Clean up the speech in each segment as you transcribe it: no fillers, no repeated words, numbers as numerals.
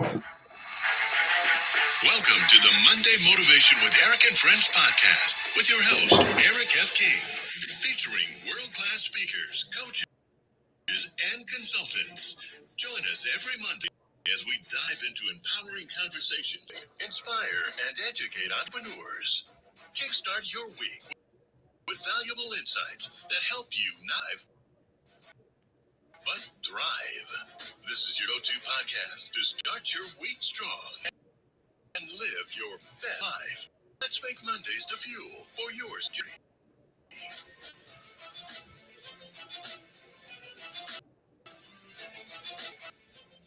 Welcome to the Monday Motivation with Eric and Friends podcast with your host, Eric F. King, featuring world-class speakers, coaches, and consultants. Join us every Monday as we dive into empowering conversations, inspire and educate entrepreneurs. Kickstart your week with valuable insights that help you not but thrive. This is your go-to podcast to start your week strong and live your best life. Let's make Mondays the fuel for yours journey.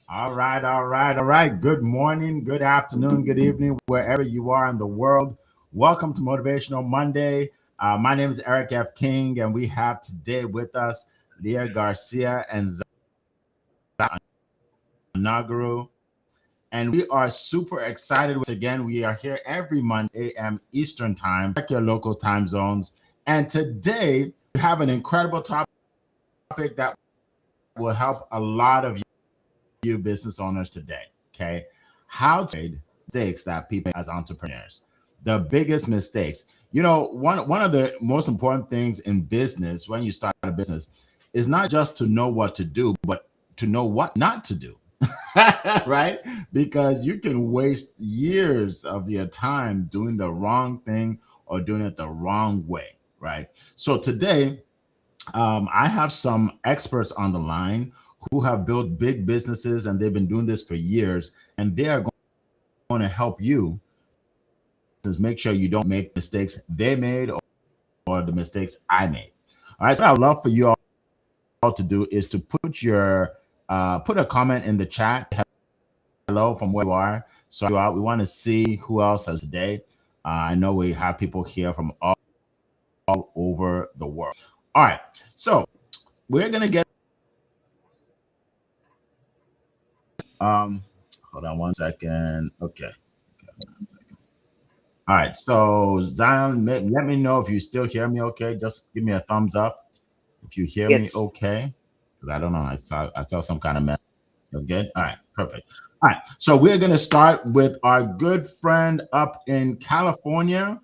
All right. Good morning, good afternoon, good evening, wherever you are in the world. Welcome to Motivational Monday. My name is Eric F. King, and we have today with us Leah Garcia and Nagaru. And we are super excited. Again, we are here every Monday a.m. Eastern Time, check your local time zones. And today, we have an incredible topic that will help a lot of you business owners today. Okay, how to avoid mistakes that people make as entrepreneurs. The biggest mistakes. One of the most important things in business when you start a business is not just to know what to do, but to know what not to do. Right? Because you can waste years of your time doing the wrong thing or doing it the wrong way. Right? So today, I have some experts on the line who have built big businesses and they've been doing this for years, and they are going to help you make sure you don't make mistakes they made or the mistakes I made. All right, so what I would love for you all to do is to put a comment in the chat. Hello from where you are. So we want to see who else has today. I know we have people here from all over the world. All right, so we're gonna get hold on one second. Okay. All right. So Zion, let me know if you still hear me okay. Just give me a thumbs up if you hear me Yes. okay. Because I don't know. I saw some kind of mess. You're good? All right, perfect. All right. So we're gonna start with our good friend up in California,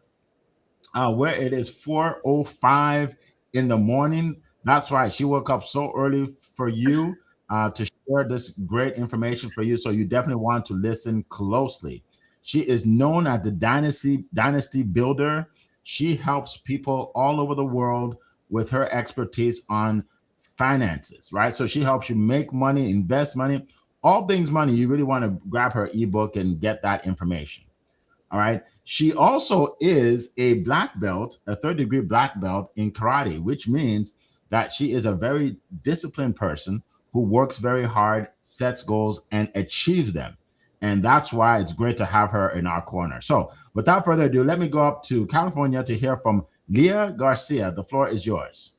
where it is 4:05 in the morning. That's right. She woke up so early for you to share this great information for you. So you definitely want to listen closely. She is known as the Dynasty Builder. She helps people all over the world with her expertise on finances, right? So she helps you make money, invest money, all things money. You really want to grab her ebook and get that information. All right. She also is a black belt, a third degree black belt in karate, which means that she is a very disciplined person who works very hard, sets goals, and achieves them. And that's why it's great to have her in our corner. So without further ado, let me go up to California to hear from Leah Garcia. The floor is yours.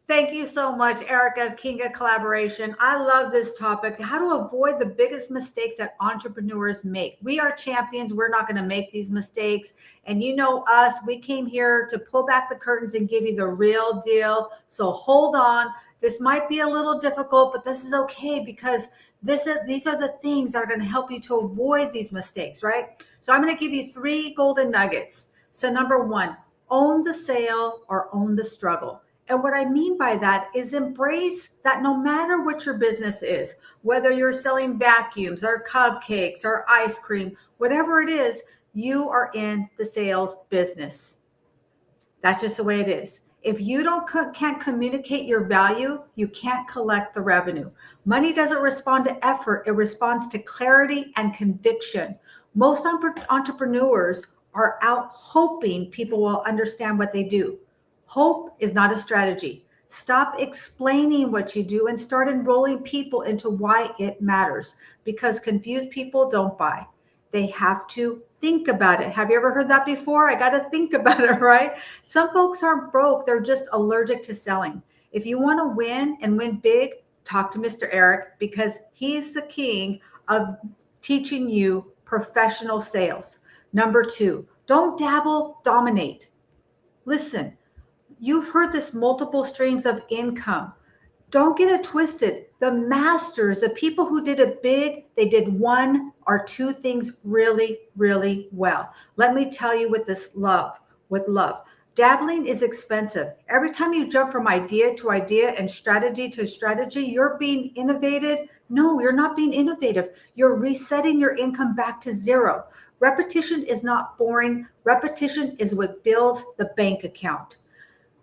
Thank you so much, Erica, King of Collaboration. I love this topic, how to avoid the biggest mistakes that entrepreneurs make. We are champions. We're not going to make these mistakes. And you know us, we came here to pull back the curtains and give you the real deal. So hold on. This might be a little difficult, but this is okay because these are the things that are going to help you to avoid these mistakes, right? So I'm going to give you 3 golden nuggets. So number 1, own the sale or own the struggle. And what I mean by that is embrace that no matter what your business is, whether you're selling vacuums or cupcakes or ice cream, whatever it is, you are in the sales business. That's just the way it is. If you can't communicate your value, you can't collect the revenue. Money doesn't respond to effort, it responds to clarity and conviction. Most entrepreneurs are out hoping people will understand what they do. Hope is not a strategy. Stop explaining what you do and start enrolling people into why it matters, because confused people don't buy. They have to think about it. Have you ever heard that before? I got to think about it, right? Some folks aren't broke, they're just allergic to selling. If you want to win and win big, talk to Mr. Eric, because he's the king of teaching you professional sales. Number 2, don't dabble, dominate. Listen, you've heard this multiple streams of income. Don't get it twisted. The masters, the people who did it big, they did one or two things really, really well. Let me tell you with love. Dabbling is expensive. Every time you jump from idea to idea and strategy to strategy, you're being innovative. No, you're not being innovative. You're resetting your income back to zero. Repetition is not boring. Repetition is what builds the bank account.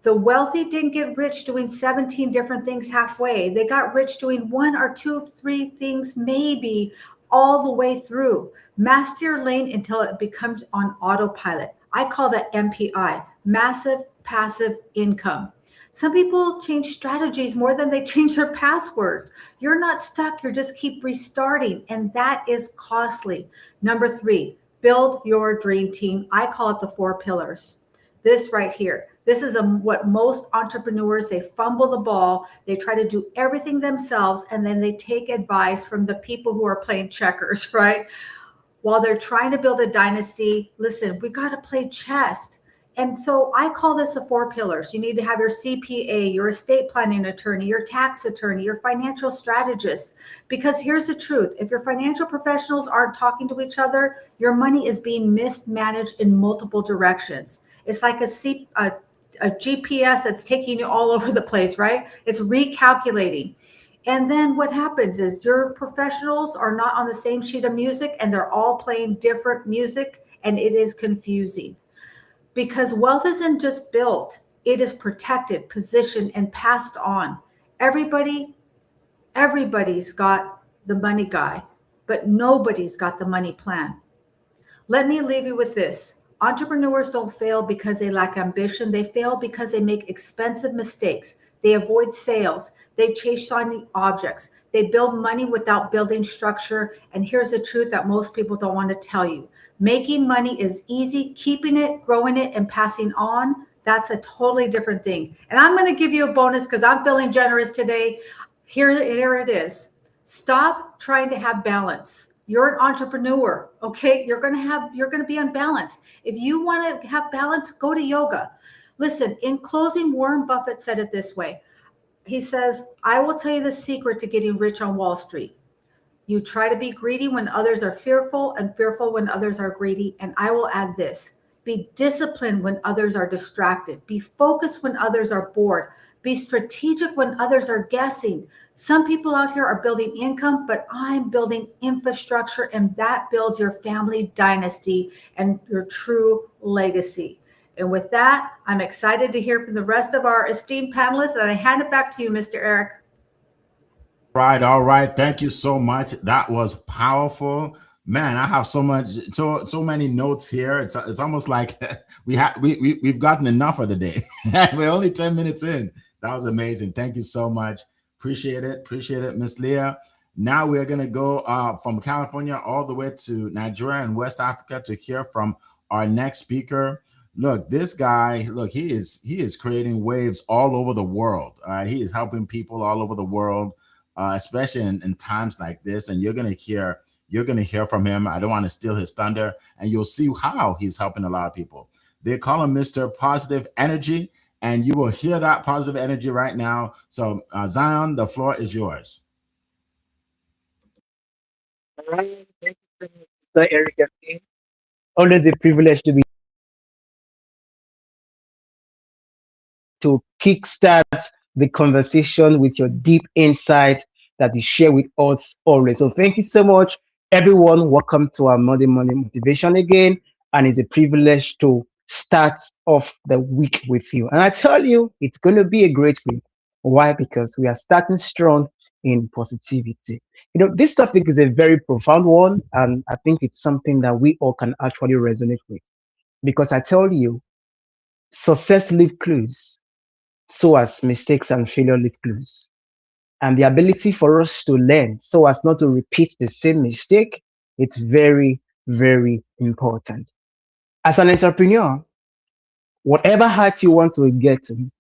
The wealthy didn't get rich doing 17 different things halfway. They got rich doing one or two, three things, maybe all the way through. Master your lane until it becomes on autopilot. I call that MPI, massive passive income. Some people change strategies more than they change their passwords. You're not stuck, you just keep restarting, and that is costly. Number three, build your dream team. I call it the 4 pillars. This right here. This is what most entrepreneurs, they fumble the ball. They try to do everything themselves, and then they take advice from the people who are playing checkers, right? While they're trying to build a dynasty, listen, we got to play chess. And so I call this the 4 pillars. You need to have your CPA, your estate planning attorney, your tax attorney, your financial strategist. Because here's the truth. If your financial professionals aren't talking to each other, your money is being mismanaged in multiple directions. It's like a GPS that's taking you all over the place, right? It's recalculating. And then what happens is your professionals are not on the same sheet of music and they're all playing different music, and it is confusing. Because wealth isn't just built, it is protected, positioned, and passed on. Everybody's got the money guy, but nobody's got the money plan. Let me leave you with this. Entrepreneurs don't fail because they lack ambition. They fail because they make expensive mistakes. They avoid sales. They chase shiny objects. They build money without building structure. And here's the truth that most people don't want to tell you. Making money is easy. Keeping it, growing it, and passing on, that's a totally different thing. And I'm going to give you a bonus because I'm feeling generous today. Here it is. Stop trying to have balance. You're an entrepreneur, okay? You're going to be unbalanced. If you want to have balance, go to yoga. Listen, in closing, Warren Buffett said it this way. He says, I will tell you the secret to getting rich on Wall Street. You try to be greedy when others are fearful, and fearful when others are greedy. And I will add this, be disciplined when others are distracted. Be focused when others are bored. Be strategic when others are guessing. Some people out here are building income, but I'm building infrastructure, and that builds your family dynasty and your true legacy. And with that, I'm excited to hear from the rest of our esteemed panelists, and I hand it back to you, Mr. Eric. Right, all right. Thank you so much. That was powerful. Man, I have so many notes here. It's almost like we've gotten enough of the day. We're only 10 minutes in. That was amazing. Thank you so much. Appreciate it, Miss Leah. Now we're gonna go from California all the way to Nigeria and West Africa to hear from our next speaker. Look, this guy, he is creating waves all over the world. He is helping people all over the world, especially in times like this. And you're gonna hear from him. I don't want to steal his thunder, and you'll see how he's helping a lot of people. They call him Mr. Positive Energy, and you will hear that positive energy right now. So, Zion, the floor is yours. All right. Thank you so much, Mr. Eric F. King. Always a privilege to kickstart the conversation with your deep insight that you share with us always. So thank you so much, everyone. Welcome to our Monday Morning Motivation again. And it's a privilege to start off the week with you. And I tell you, it's going to be a great week. Why? Because we are starting strong in positivity. This topic is a very profound one, and I think it's something that we all can actually resonate with. Because I tell you, success leaves clues, so as mistakes and failure leave clues. And the ability for us to learn so as not to repeat the same mistake, it's very, very important. As an entrepreneur, whatever height you want to get to,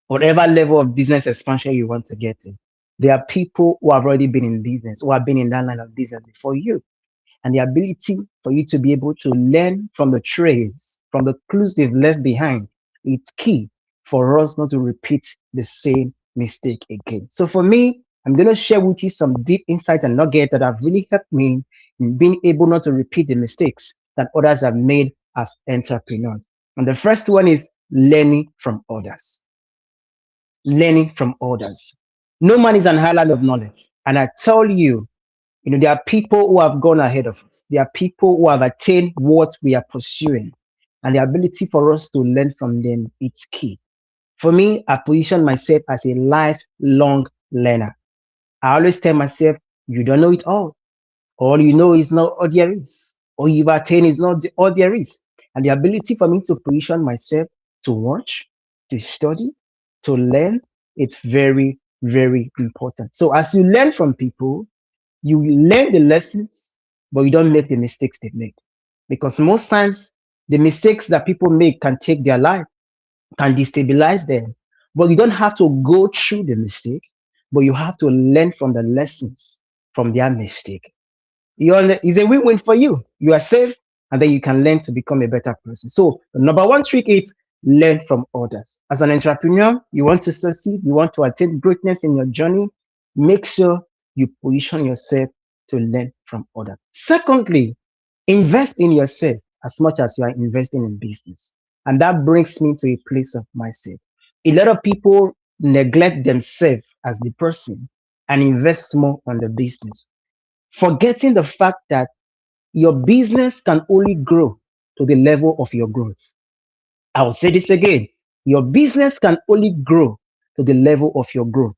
whatever level of business expansion you want to get to, there are people who have already been in business, who have been in that line of business before you. And the ability for you to be able to learn from the trails, from the clues they've left behind, it's key for us not to repeat the same mistake again. So for me, I'm going to share with you some deep insights and nuggets that have really helped me in being able not to repeat the mistakes that others have made as entrepreneurs. And the first one is learning from others. Learning from others. No man is an island of knowledge. And I tell you, there are people who have gone ahead of us. There are people who have attained what we are pursuing. And the ability for us to learn from them, it's key. For me, I position myself as a lifelong learner. I always tell myself, you don't know it all. All you know is not all there is. All you've attained is not all there is. And the ability for me to position myself to watch, to study, to learn, it's very, very important. So as you learn from people, you learn the lessons, but you don't make the mistakes they made. Because most times, the mistakes that people make can take their life, can destabilize them. But you don't have to go through the mistake, but you have to learn from the lessons from their mistake. It's a win-win for you. You are safe, and then you can learn to become a better person. So the number one trick is learn from others. As an entrepreneur, you want to succeed, you want to attain greatness in your journey, make sure you position yourself to learn from others. Secondly, invest in yourself as much as you are investing in business. And that brings me to a place of myself. A lot of people neglect themselves as the person and invest more on the business, forgetting the fact that your business can only grow to the level of your growth. I will say this again. Your business can only grow to the level of your growth.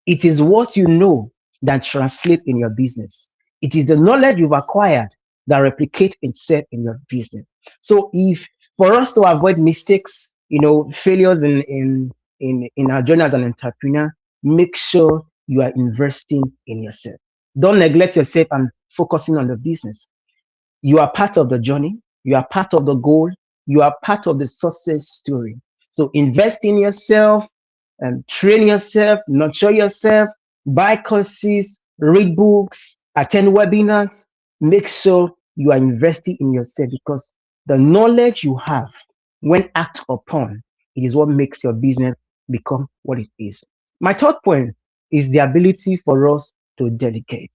It is what you know that translates in your business. It is the knowledge you've acquired that replicates itself in your business. So if for us to avoid mistakes, failures in our journey as an entrepreneur, make sure you are investing in yourself. Don't neglect yourself and focusing on the business. You are part of the journey. You are part of the goal. You are part of the success story. So invest in yourself and train yourself, nurture yourself, buy courses, read books, attend webinars. Make sure you are investing in yourself, because the knowledge you have, when acted upon, it is what makes your business become what it is. My third point is the ability for us to delegate.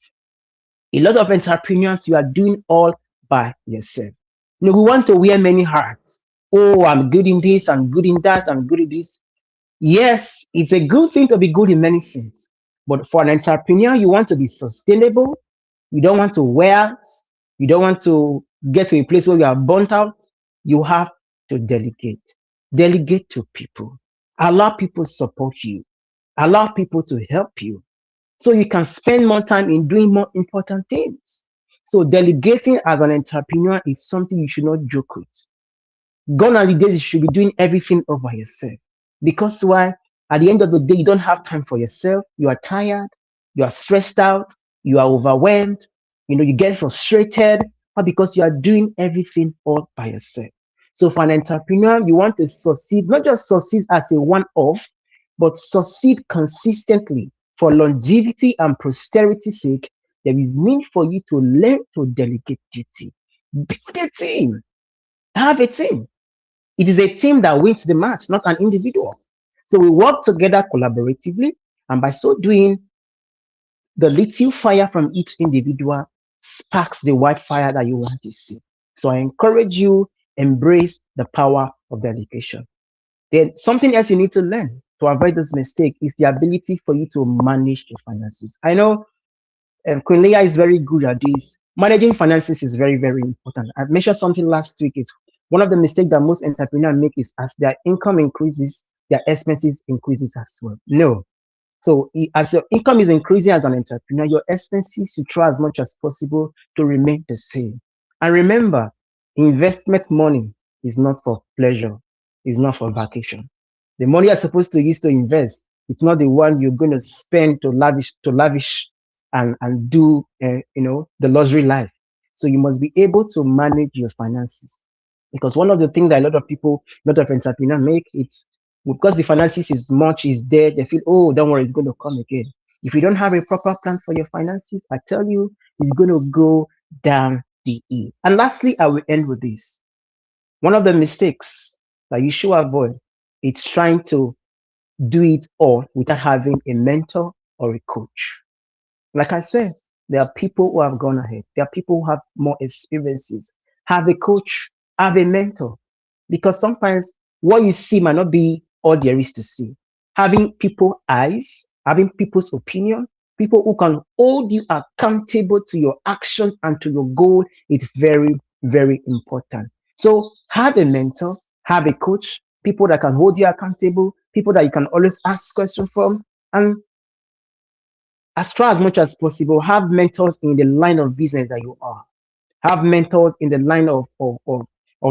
A lot of entrepreneurs, you are doing all by yourself. We want to wear many hats. Oh, I'm good in this, I'm good in that, I'm good in this. Yes, it's a good thing to be good in many things. But for an entrepreneur, you want to be sustainable. You don't want to wear out. You don't want to get to a place where you are burnt out. You have to delegate. Delegate to people. Allow people to support you. Allow people to help you, so you can spend more time in doing more important things. So delegating as an entrepreneur is something you should not joke with. Gone are the days you should be doing everything over yourself. Because why? At the end of the day, you don't have time for yourself. You are tired. You are stressed out. You are overwhelmed. You get frustrated, but because you are doing everything all by yourself. So for an entrepreneur, you want to succeed, not just succeed as a one-off, but succeed consistently. For longevity and prosterity's sake, there is need for you to learn to delegate duty. Build a team. Have a team. It is a team that wins the match, not an individual. So we work together collaboratively, and by so doing, the little fire from each individual sparks the white fire that you want to see. So I encourage you, embrace the power of delegation. Then something else you need to learn to avoid this mistake is the ability for you to manage your finances. I know Queen Leah is very good at this. Managing finances is very, very important. I mentioned something last week. Is one of the mistakes that most entrepreneurs make is as their income increases, their expenses increases as well. No. So as your income is increasing as an entrepreneur, your expenses should try as much as possible to remain the same. And remember, investment money is not for pleasure. It's not for vacation. The money you're supposed to use to invest, it's not the one you're going to spend to lavish and do the luxury life. So you must be able to manage your finances, because one of the things that a lot of entrepreneurs make, it's because the finances is there, they feel, oh, don't worry, it's going to come again. If you don't have a proper plan for your finances, I tell you, it's going to go down the hill. And lastly, I will end with this. One of the mistakes that you should avoid is trying to do it all without having a mentor or a coach. Like I said, there are people who have gone ahead. There are people who have more experiences. Have a coach, have a mentor. Because sometimes what you see might not be all there is to see. Having people eyes, having people's opinion, people who can hold you accountable to your actions and to your goal is very, very important. So have a mentor, have a coach, people that can hold you accountable, people that you can always ask questions from, and as try as much as possible, have mentors in the line of business that you are. Have mentors in the line of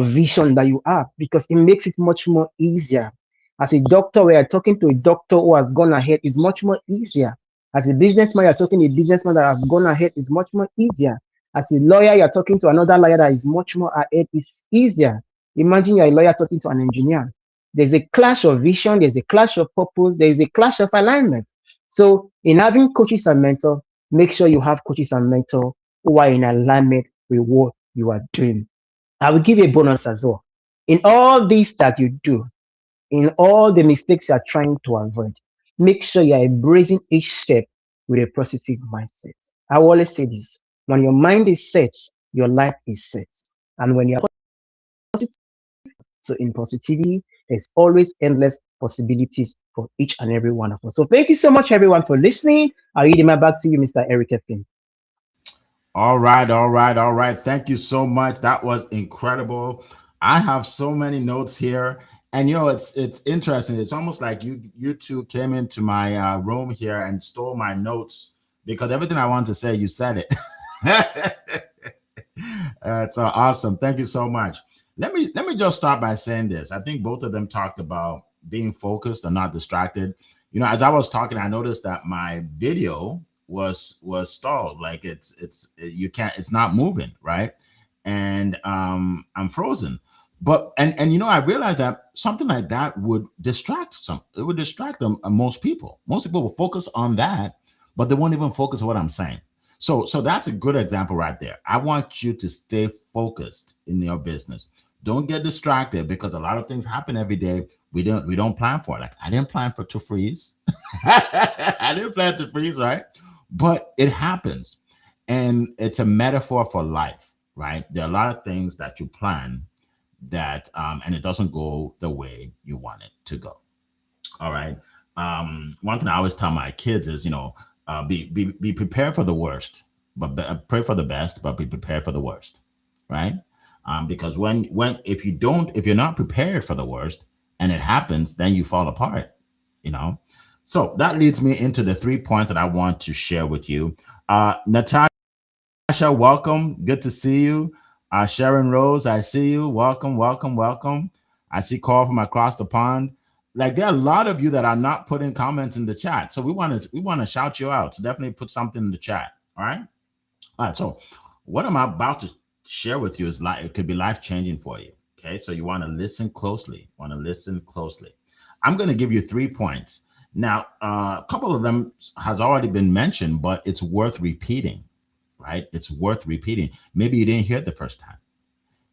vision that you have, because it makes it much more easier. As a doctor, where you're talking to a doctor who has gone ahead is much more easier. As a businessman, you're talking to a businessman that has gone ahead is much more easier. As a lawyer, you're talking to another lawyer that is much more ahead is easier. Imagine you're a lawyer talking to an engineer. There's a clash of vision, there's a clash of purpose, there's a clash of alignment. So in having coaches and mentor, make sure you have coaches and mentor who are in alignment with what you are doing. I will give you a bonus as well. In all this that you do, in all the mistakes you are trying to avoid, make sure you are embracing each step with a positive mindset. I will always say this: when your mind is set, your life is set. And when you are positive, so in positivity, there's always endless possibilities for each and every one of us. So thank you so much, everyone, for listening. I'll yield my back to you, Mr. Eric Efkin. All right, all right, all right. Thank you so much. That was incredible. I have so many notes here, and it's interesting. It's almost like you two came into my room here and stole my notes, because everything I wanted to say, you said it. It's awesome. Thank you so much. Let me just start by saying this. I think both of them talked about being focused and not distracted. As I was talking, I noticed that my video was stalled. Like it's not moving, right? And I'm frozen. But and I realized that something like that would distract them. Most people will focus on that, but they won't even focus on what I'm saying. So that's a good example right there. I want you to stay focused in your business. Don't get distracted, because a lot of things happen every day. We don't plan for it. Like, I didn't plan to freeze. I didn't plan to freeze, right? But it happens. And it's a metaphor for life, right? There are a lot of things that you plan that and it doesn't go the way you want it to go. All right. One thing I always tell my kids is, be prepared for the worst, but pray for the best, but be prepared for the worst, right? Because if you're not prepared for the worst and it happens, then you fall apart, So that leads me into the 3 points that I want to share with you. Natasha, welcome. Good to see you. Sharon Rose, I see you. Welcome, welcome, welcome. I see Carl from across the pond. Like, there are a lot of you that are not putting comments in the chat. So we want to shout you out. So definitely put something in the chat. All right. All right. So what I'm about to share with you is it could be life-changing for you. Okay. So you want to listen closely. I'm going to give you 3 points. Now, a couple of them has already been mentioned, but it's worth repeating, right? It's worth repeating. Maybe you didn't hear it the first time.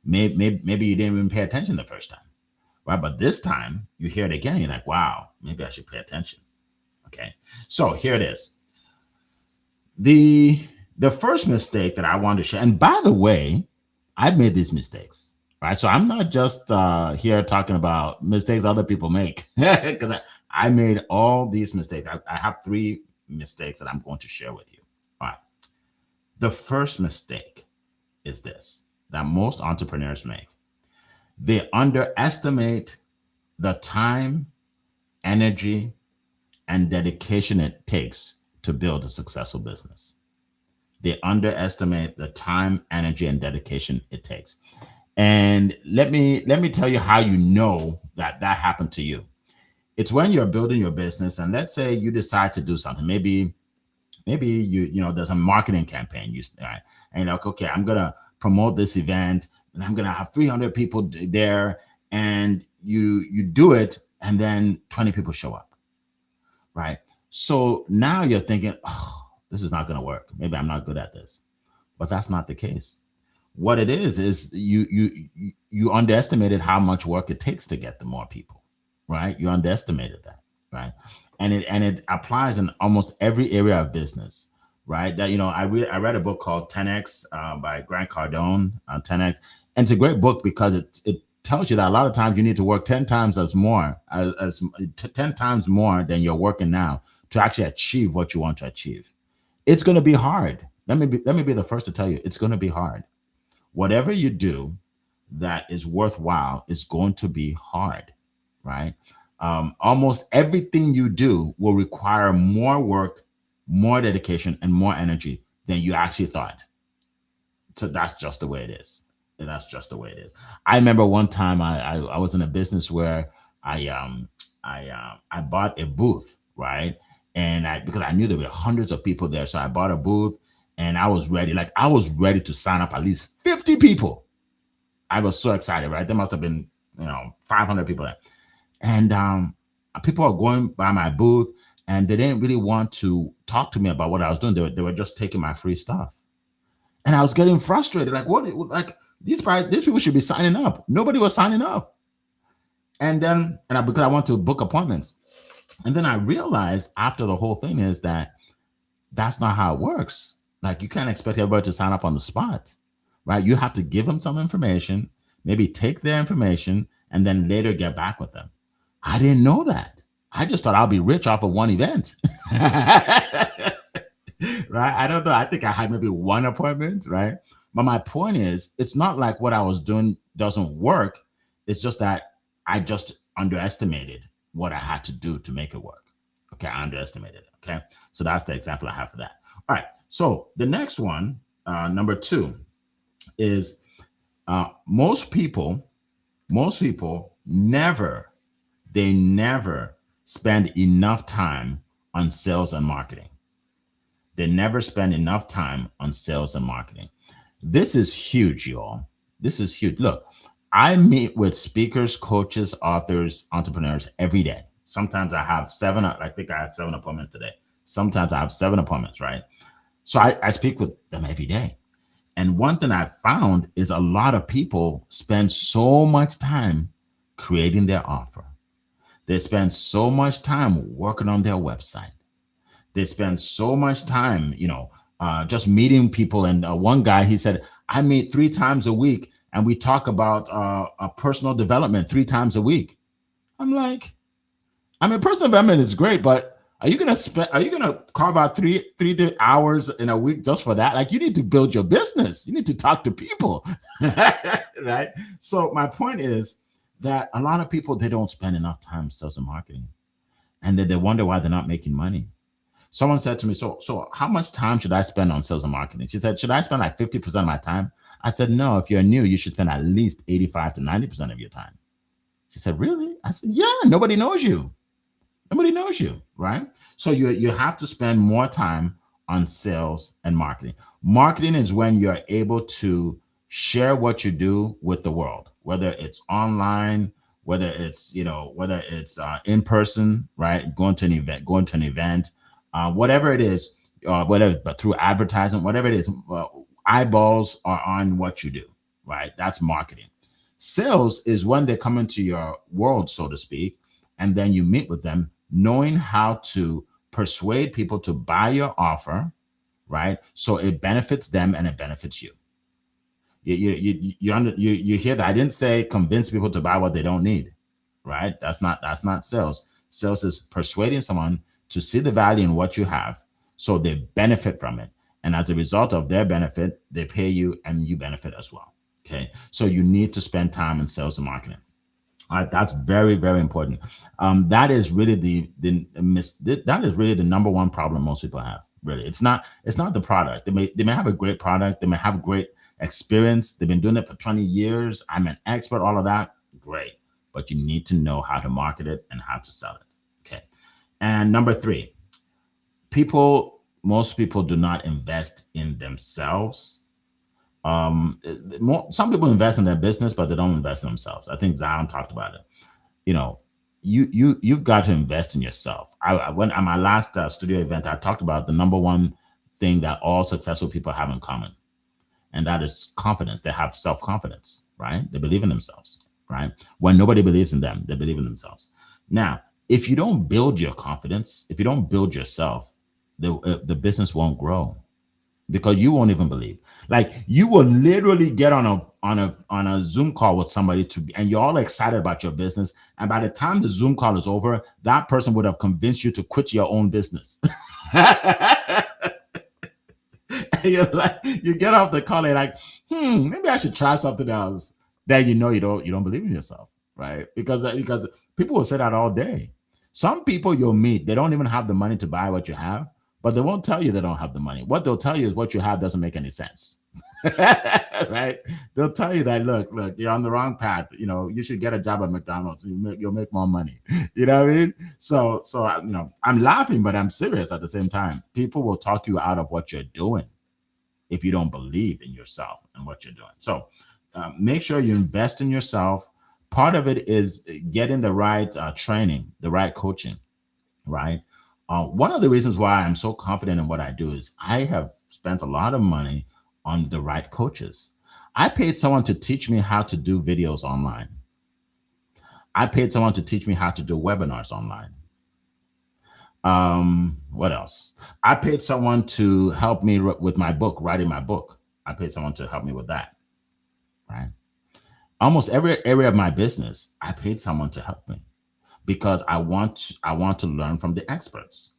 Maybe you didn't even pay attention the first time. Right? But this time you hear it again, you're like, wow, maybe I should pay attention. Okay. So here it is. The first mistake that I want to share, and by the way, I've made these mistakes, right? So I'm not just here talking about mistakes other people make, because I made all these mistakes. I have 3 mistakes that I'm going to share with you. All right. The first mistake is this, that most entrepreneurs make. They underestimate the time, energy, and dedication it takes to build a successful business. They underestimate the time, energy, and dedication it takes. And let me tell you how you know that happened to you. It's when you're building your business, and let's say you decide to do something. Maybe you there's a marketing campaign, and you're like, okay, I'm gonna promote this event, and I'm gonna have 300 people there, and you do it, and then 20 people show up, right? So now you're thinking, oh, this is not gonna work. Maybe I'm not good at this, but that's not the case. What it is you underestimated how much work it takes to get the more people, right? You underestimated that. right? And it applies in almost every area of business, right? That I read a book called 10x by Grant Cardone, 10x, and it's a great book because it tells you that a lot of times you need to work 10 times as more as 10 times more than you're working now to actually achieve what you want to achieve. It's going to be hard. Let me be the first to tell you, it's going to be hard. Whatever you do that is worthwhile is going to be hard, right? Almost everything you do will require more work, more dedication, and more energy than you actually thought. So that's just the way it is. That's just the way it is. I remember one time I was in a business where I bought a booth, right? And because I knew there were hundreds of people there, so I bought a booth and I was ready. Like I was ready to sign up at least 50 people. I was so excited, right? There must have been 500 people there. And people are going by my booth and they didn't really want to talk to me about what I was doing. They were just taking my free stuff. And I was getting frustrated. Like, what? Like these people should be signing up. Nobody was signing up. And then, because I want to book appointments. And then I realized after the whole thing is that that's not how it works. Like you can't expect everybody to sign up on the spot, right? You have to give them some information, maybe take their information, and then later get back with them. I didn't know that. I just thought I'll be rich off of one event. Right? I don't know. I think I had maybe one appointment, right? But my point is, it's not like what I was doing doesn't work. It's just that I just underestimated what I had to do to make it work. Okay, I underestimated it. Okay, so that's the example I have for that. All right, so the next one, number 2, is most people never spend enough time on sales and marketing. They never spend enough time on sales and marketing. This is huge, y'all. This is huge. Look, I meet with speakers, coaches, authors, entrepreneurs every day. Sometimes I have 7, I think I had 7 appointments today. Sometimes I have 7 appointments, right? So I speak with them every day. And one thing I found is a lot of people spend so much time creating their offer. They spend so much time working on their website. They spend so much time, just meeting people. And one guy, he said, I meet 3 times a week and we talk about personal development 3 times a week. I'm like, personal development is great, but are you gonna carve out three hours in a week just for that? Like, you need to build your business. You need to talk to people, right? So my point is that a lot of people, they don't spend enough time in sales and marketing, and then they wonder why they're not making money. Someone said to me, so how much time should I spend on sales and marketing? She said, should I spend like 50% of my time? I said, no, if you're new, you should spend at least 85 to 90% of your time. She said, really? I said, yeah, nobody knows you. Nobody knows you, right? So you have to spend more time on sales and marketing. Marketing is when you're able to share what you do with the world, whether it's online, whether it's in person, right? Going to an event, whatever it is, but through advertising, whatever it is, eyeballs are on what you do, right? That's marketing. Sales is when they come into your world, so to speak, and then you meet with them, knowing how to persuade people to buy your offer, right? So it benefits them and it benefits you. You hear that? I didn't say convince people to buy what they don't need, right? That's not sales. Sales is persuading someone to see the value in what you have, so they benefit from it. And as a result of their benefit, they pay you and you benefit as well. Okay. So you need to spend time in sales and marketing. All right, that's very, very important. That is really that is really the number one problem most people have. Really, it's not the product. They may have a great product. They may have great experience. They've been doing it for 20 years. I'm an expert. All of that, great. But you need to know how to market it and how to sell it. Okay. And number 3, most people do not invest in themselves. Some people invest in their business, but they don't invest in themselves. I think Zion talked about it. You've got to invest in yourself. When at my last studio event, I talked about the number one thing that all successful people have in common, and that is confidence. They have self-confidence, right? They believe in themselves, right? When nobody believes in them, they believe in themselves. Now, if you don't build your confidence, if you don't build yourself, the business won't grow because you won't even believe. Like you will literally get on a Zoom call with somebody and you're all excited about your business, and by the time the Zoom call is over, that person would have convinced you to quit your own business. You're like, you get off the call and like, maybe I should try something else. Then you don't believe in yourself, right? Because people will say that all day. Some people you'll meet, they don't even have the money to buy what you have, but they won't tell you they don't have the money. What they'll tell you is what you have doesn't make any sense. Right? They'll tell you that, look, you're on the wrong path. You should get a job at McDonald's. You'll make more money. You know what I mean? So I'm laughing, but I'm serious at the same time. People will talk you out of what you're doing if you don't believe in yourself and what you're doing. So make sure you invest in yourself. Part of it is getting the right training, the right coaching, right? One of the reasons why I'm so confident in what I do is I have spent a lot of money on the right coaches. I paid someone to teach me how to do videos online. I paid someone to teach me how to do webinars online. What else? I paid someone to help me with my book, writing my book. I paid someone to help me with that, right? Almost every area of my business, I paid someone to help me because I want to learn from the experts.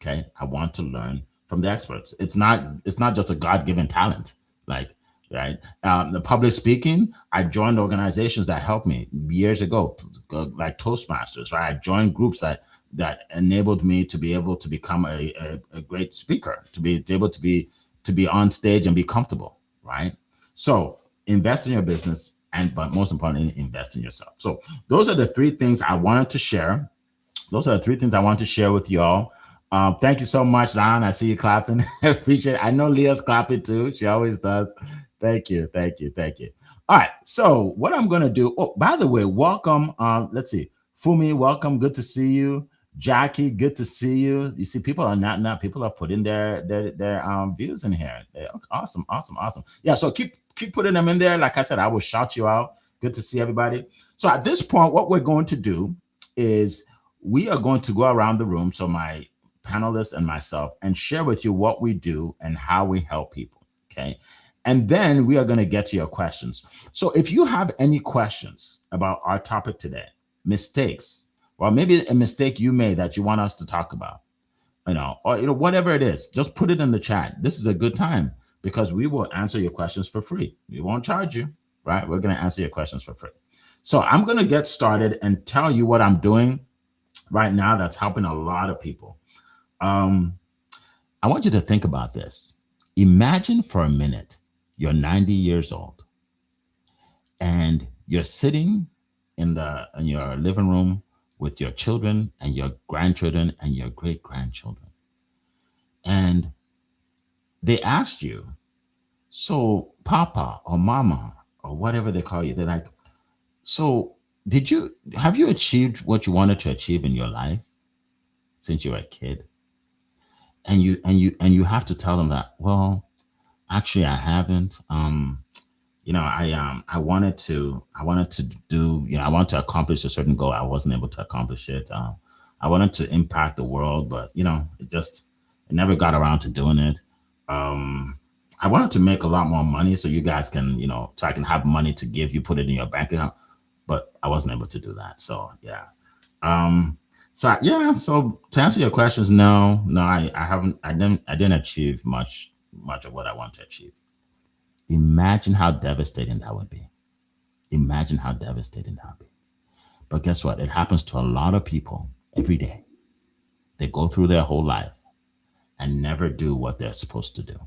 Okay, I want to learn from the experts. It's not just a God-given talent, like, right? The public speaking, I joined organizations that helped me years ago, like Toastmasters, right? I joined groups that enabled me to be able to become a great speaker, to be able to be on stage and be comfortable, right? So invest in your business, but most importantly, invest in yourself. So those are the three things I wanted to share. Those are the three things I want to share with y'all. Thank you so much, Don. I see you clapping. I appreciate it. I know Leah's clapping too. She always does. Thank you. All right. So what I'm going to do, by the way, welcome. Let's see. Fumi, welcome. Good to see you. Jackie, good to see you. You see, people are people are putting their views in here. Awesome. Yeah, so keep putting them in there. Like I said, I will shout you out. Good to see everybody. So at this point, what we're going to do is we are going to go around the room, so my panelists and myself, and share with you what we do and how we help people, okay? And then we are going to get to your questions. So if you have any questions about our topic today, mistakes, or maybe a mistake you made that you want us to talk about, or whatever it is, just put it in the chat. This is a good time because we will answer your questions for free. We won't charge you, right? We're going to answer your questions for free. So I'm going to get started and tell you what I'm doing right now that's helping a lot of people. I want you to think about this. Imagine for a minute you're 90 years old and you're sitting in your living room with your children and your grandchildren and your great-grandchildren. And they asked you, so Papa or Mama or whatever they call you, they're like, so have you achieved what you wanted to achieve in your life since you were a kid? And you have to tell them that, well, actually I haven't. I wanted to do, I want to accomplish a certain goal. I wasn't able to accomplish it. I wanted to impact the world, but it never got around to doing it. I wanted to make a lot more money so you guys can, so I can have money to give you, put it in your bank account, but I wasn't able to do that. So yeah. So to answer your questions, no, I haven't. I didn't achieve much of what I want to achieve. Imagine how devastating that would be. Imagine how devastating that would be. But guess what? It happens to a lot of people every day. They go through their whole life and never do what they're supposed to do.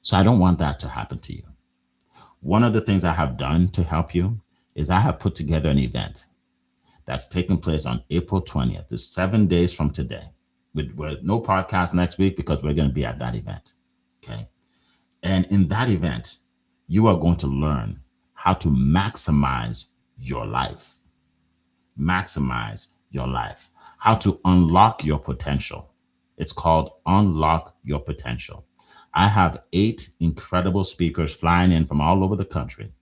So I don't want that to happen to you. One of the things I have done to help you is I have put together an event that's taking place on April 20th. It's 7 days from today. With no podcast next week because we're going to be at that event. Okay. And in that event, you are going to learn how to maximize your life. Maximize your life. How to unlock your potential. It's called Unlock Your Potential. I have 8 incredible speakers flying in from all over the country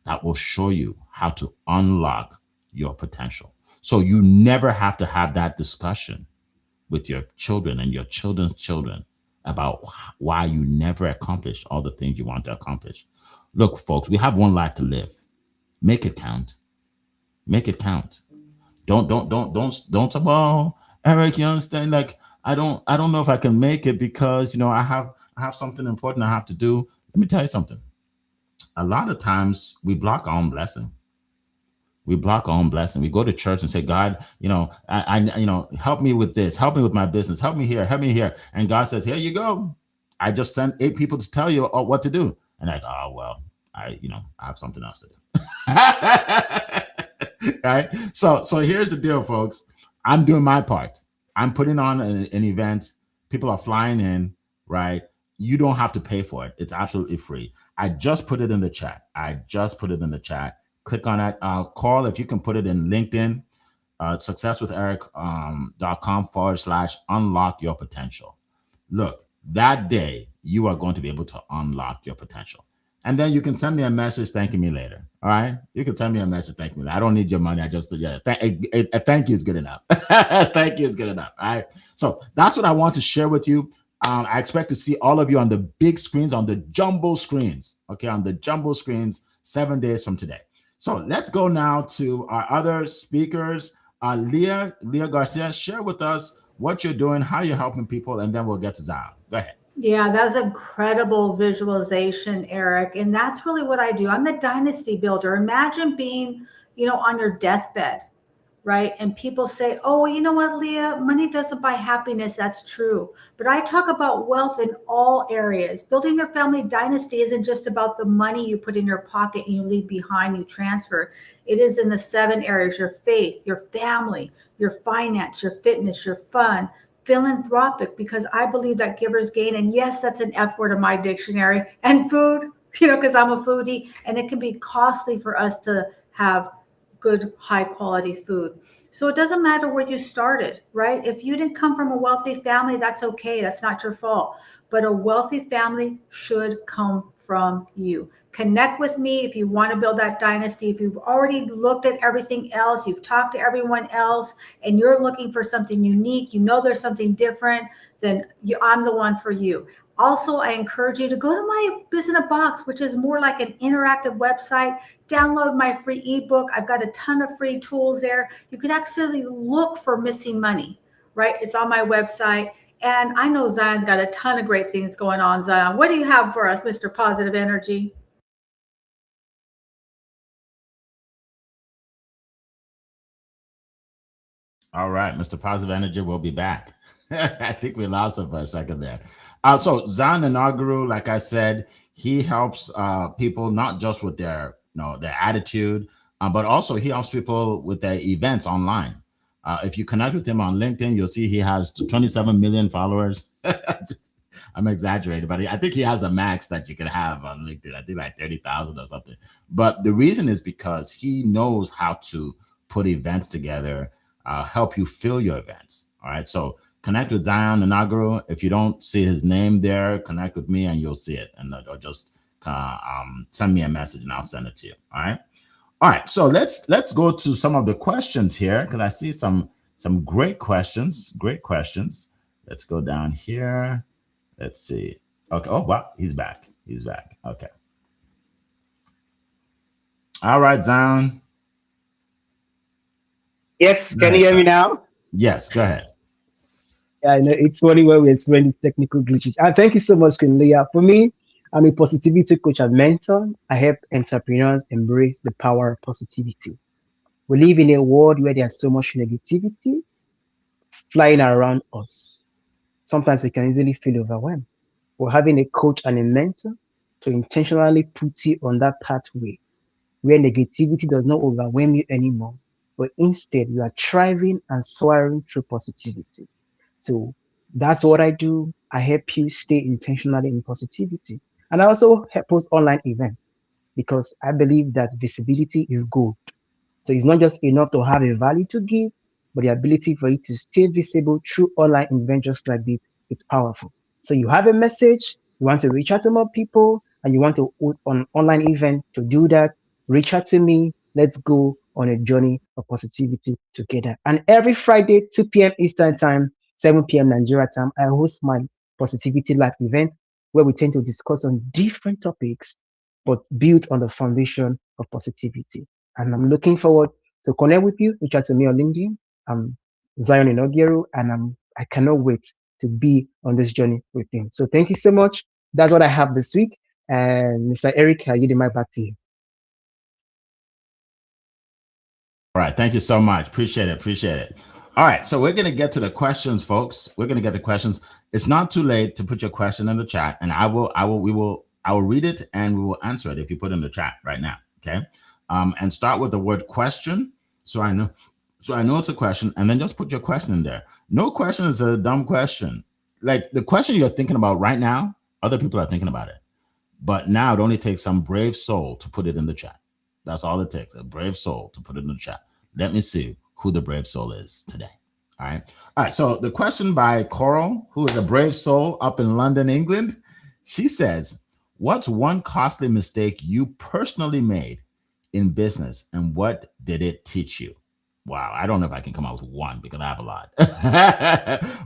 that will show you how to unlock your potential. So you never have to have that discussion with your children and your children's children about why you never accomplish all the things you want to accomplish. Look, folks, we have one life to live. Make it count. Make it count. Don't say, well, Eric, you understand? Like, I don't know if I can make it because I have something important I have to do. Let me tell you something. A lot of times we block our own blessing. We block our own blessing. We go to church and say, God, help me with this, help me with my business, help me here, help me here. And God says, here you go. I just sent 8 people to tell you what to do. And like, oh, well, I have something else to do. Right. So here's the deal, folks. I'm doing my part. I'm putting on an event. People are flying in, right? You don't have to pay for it. It's absolutely free. I just put it in the chat. Click on that. Call if you can put it in LinkedIn, successwitheric.com/unlock your potential. Look, that day you are going to be able to unlock your potential. And then you can send me a message thanking me later. All right. You can send me a message thanking me later. I don't need your money. I just suggest a thank you is good enough. Thank you is good enough. All right. So that's what I want to share with you. I expect to see all of you on the big screens, on the jumbo screens. Okay. On the jumbo screens 7 days from today. So let's go now to our other speakers. Leah Garcia, share with us what you're doing, how you're helping people, and then we'll get to Zion. Go ahead. Yeah, that's incredible visualization, Eric. And that's really what I do. I'm the dynasty builder. Imagine being, on your deathbed, right? And people say, oh, well, you know what, Leah, money doesn't buy happiness. That's true. But I talk about wealth in all areas. Building your family dynasty isn't just about the money you put in your pocket and you leave behind, you transfer. It is in the 7 areas: your faith, your family, your finance, your fitness, your fun, philanthropic, because I believe that givers gain. And yes, that's an F word in my dictionary. And food, because I'm a foodie, and it can be costly for us to have good, high quality food. So it doesn't matter where you started, right? If you didn't come from a wealthy family, that's okay. That's not your fault. But a wealthy family should come from you. Connect with me if you want to build that dynasty. If you've already looked at everything else, you've talked to everyone else, and you're looking for something unique, there's something different, then I'm the one for you. Also, I encourage you to go to my Biz in a Box, which is more like an interactive website. Download my free ebook. I've got a ton of free tools there. You can actually look for missing money, right? It's on my website. And I know Zion's got a ton of great things going on. Zion, what do you have for us, Mr. Positive Energy? All right, Mr. Positive Energy will be back. I think we lost him for a second there. So Zion Inaugural, like I said, he helps people not just with their attitude, but also he helps people with their events online. If you connect with him on LinkedIn, you'll see he has 27 million followers. I'm exaggerating, but I think he has the max that you could have on LinkedIn. I think like 30,000 or something. But the reason is because he knows how to put events together, help you fill your events. All right. So connect with Zion Inaugural. If you don't see his name there, connect with me and you'll see it. And or just send me a message and I'll send it to you. All right. All right. So let's go to some of the questions here because I see some great questions. Great questions. Let's go down here. Let's see. Okay. Oh, wow. He's back. Okay. All right, Zion. Yes, can you hear me now? Yes, go ahead. Yeah, I know it's funny when we explain these technical glitches. And thank you so much, Queen Leah. For me, I'm a positivity coach and mentor. I help entrepreneurs embrace the power of positivity. We live in a world where there's so much negativity flying around us. Sometimes we can easily feel overwhelmed. We're having a coach and a mentor to intentionally put you on that pathway where negativity does not overwhelm you anymore, but instead you are thriving and soaring through positivity. So that's what I do. I help you stay intentionally in positivity. And I also help host online events because I believe that visibility is gold. So it's not just enough to have a value to give, but the ability for you to stay visible through online events just like this, it's powerful. So you have a message, you want to reach out to more people, and you want to host an online event. To do that, reach out to me. Let's go on a journey of positivity together. And every Friday, 2 p.m. Eastern Time, 7 p.m. Nigeria time, I host my Positivity Live event where we tend to discuss on different topics, but built on the foundation of positivity. And I'm looking forward to connect with you. Reach out to me on LinkedIn. I'm Zion Inogiru, and I cannot wait to be on this journey with him. So thank you so much. That's what I have this week. And Mr. Eric, I yield the mic back to you. All right. Thank you so much. Appreciate it. Appreciate it. All right. So we're going to get to the questions, folks. We're going to get the questions. It's not too late to put your question in the chat, and I will read it and we will answer it if you put it in the chat right now. Okay. And start with the word question. So I know it's a question, and then just put your question in there. No question is a dumb question. Like the question you're thinking about right now, other people are thinking about it. But now it only takes some brave soul to put it in the chat. That's all it takes, a brave soul to put it in the chat. Let me see who the brave soul is today. All right. All right. So the question by Coral, who is a brave soul up in London, England. She says, what's one costly mistake you personally made in business, and what did it teach you? Wow. I don't know if I can come up with one because I have a lot.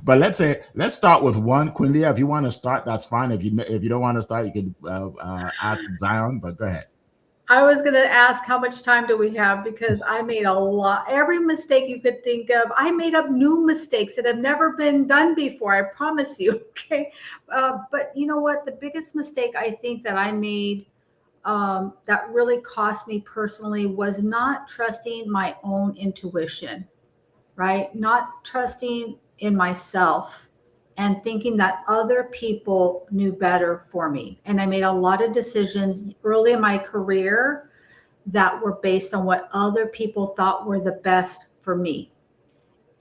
But let's start with one. Quinlia, if you want to start, that's fine. If you don't want to start, you can ask Zion, but go ahead. I was going to ask how much time do we have, because I made a lot. Every mistake you could think of. I made up new mistakes that have never been done before. I promise you. Okay. But you know what? The biggest mistake I think that I made that really cost me personally was not trusting my own intuition, right? Not trusting in myself and thinking that other people knew better for me. And I made a lot of decisions early in my career that were based on what other people thought were the best for me.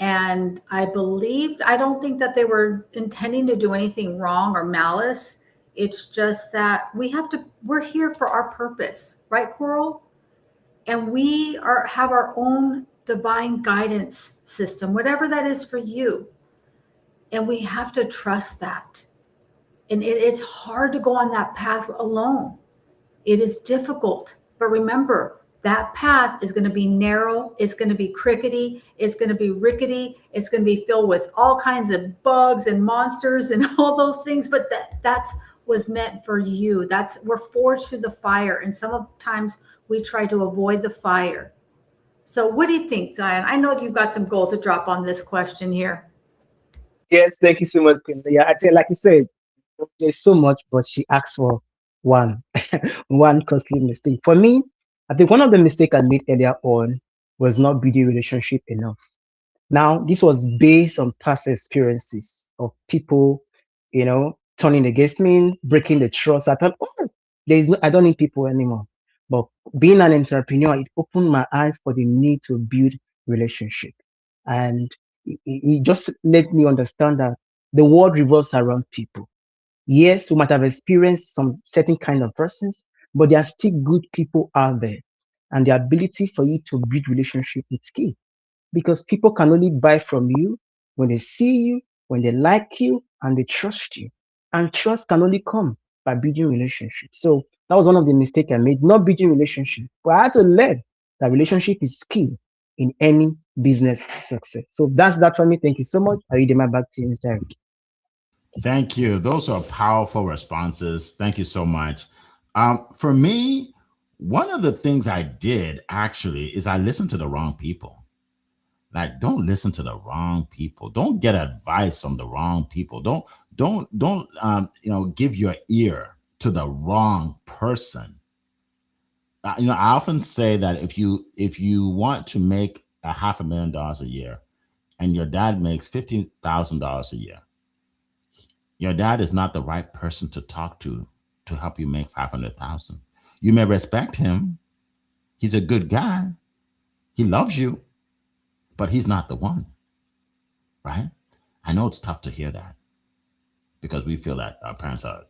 And I don't think that they were intending to do anything wrong or malice. It's just that we're here for our purpose, right, Coral? And we have our own divine guidance system, whatever that is for you. And we have to trust that. And it's hard to go on that path alone. It is difficult. But remember, that path is going to be narrow. It's going to be crickety. It's going to be rickety. It's going to be filled with all kinds of bugs and monsters and all those things. But that's was meant for you. We're forged through the fire. And sometimes we try to avoid the fire. So what do you think, Zion? I know you've got some gold to drop on this question here. Yes, thank you so much, Queen. Yeah, I tell, like you said, there's so much, but she asked for one, one costly mistake. For me, I think one of the mistakes I made earlier on was not building relationship enough. Now, this was based on past experiences of people, turning against me, breaking the trust. I thought, I don't need people anymore. But being an entrepreneur, it opened my eyes for the need to build relationship. And it just let me understand that the world revolves around people. Yes, we might have experienced some certain kind of persons, but there are still good people out there. And the ability for you to build relationship is key, because people can only buy from you when they see you, when they like you, and they trust you. And trust can only come by building relationship. So that was one of the mistakes I made, not building relationship. But I had to learn that relationship is key in any business success. So that's that for me. Thank you so much. I read my back to you, Mr. Eric. Thank you. Those are powerful responses. Thank you so much. For me, one of the things I did actually is I listened to the wrong people. Like, don't listen to the wrong people. Don't get advice from the wrong people. Don't give your ear to the wrong person. I often say that if you want to make $500,000 a year and your dad makes $15,000 a year, your dad is not the right person to talk to help you make $500,000. You may respect him. He's a good guy. He loves you, but he's not the one, right? I know it's tough to hear that because we feel that our parents are,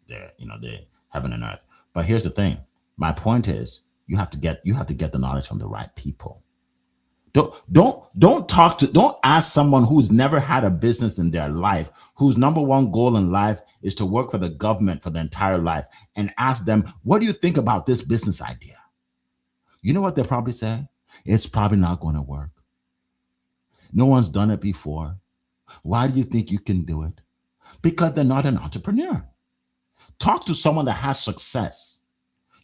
they're heaven and earth. But here's the thing. My point is, you have to get the knowledge from the right people. Don't ask someone who's never had a business in their life, whose number one goal in life is to work for the government for their entire life, and ask them, what do you think about this business idea? You know what they'll probably say? It's probably not going to work. No one's done it before. Why do you think you can do it? Because they're not an entrepreneur. Talk to someone that has success.